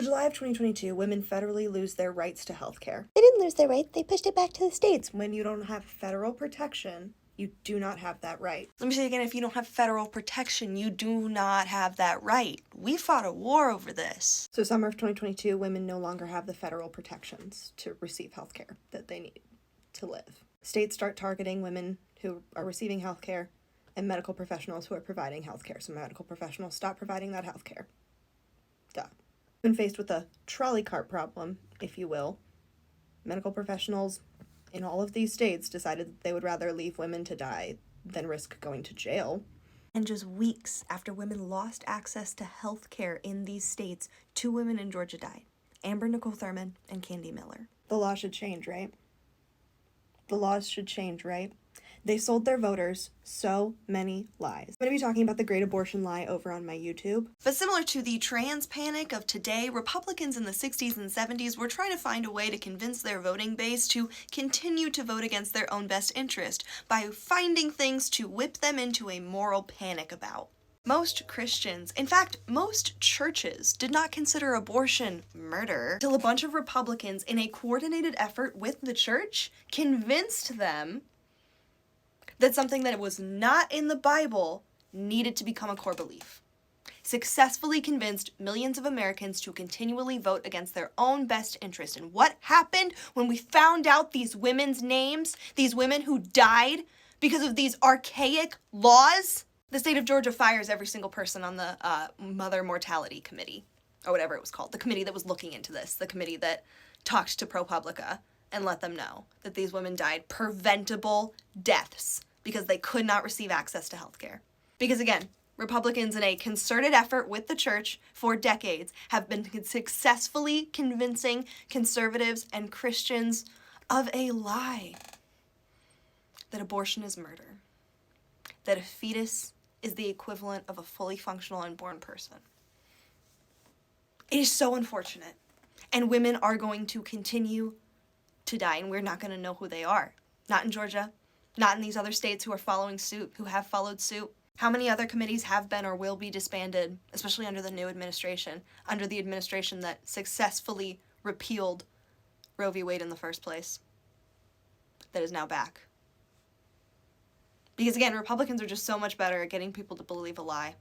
July of 2022, women federally lose their rights to health care. They didn't lose their right, they pushed it back to the states. When you don't have federal protection, you do not have that right. Let me say again, if you don't have federal protection, you do not have that right. We fought a war over this. So summer of 2022, women no longer have the federal protections to receive health care that they need to live. States start targeting women who are receiving health care and medical professionals who are providing health care. So medical professionals stop providing that health care. Duh. When faced with a trolley cart problem, if you will, medical professionals in all of these states decided that they would rather leave women to die than risk going to jail. And just weeks after women lost access to health care in these states, 2 women in Georgia died. Amber Nicole Thurman and Candy Miller. The law should change, right? The laws should change, right? They sold their voters so many lies. I'm going to be talking about the great abortion lie over on my YouTube. But similar to the trans panic of today, Republicans in the 60s and 70s were trying to find a way to convince their voting base to continue to vote against their own best interest by finding things to whip them into a moral panic about. Most Christians, in fact, most churches, did not consider abortion murder till a bunch of Republicans, in a coordinated effort with the church, convinced them that something that was not in the Bible needed to become a core belief. Successfully convinced millions of Americans to continually vote against their own best interest. And what happened when we found out these women's names, these women who died because of these archaic laws? The state of Georgia fires every single person on the Mother Mortality Committee, or whatever it was called, the committee that was looking into this, the committee that talked to ProPublica and let them know that these women died preventable deaths because they could not receive access to health care. Because again, Republicans in a concerted effort with the church for decades have been successfully convincing conservatives and Christians of a lie. That abortion is murder. That a fetus is the equivalent of a fully functional unborn person. It is so unfortunate. And women are going to continue to die, and we're not going to know who they are. Not in Georgia, not in these other states who are following suit, who have followed suit. How many other committees have been or will be disbanded, especially under the new administration, under the administration that successfully repealed Roe v. Wade in the first place, that is now back? Because again, Republicans are just so much better at getting people to believe a lie.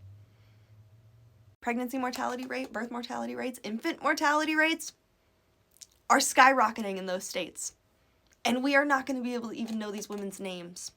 Pregnancy mortality rate, birth mortality rates, infant mortality rates are skyrocketing in those states. And we are not going to be able to even know these women's names.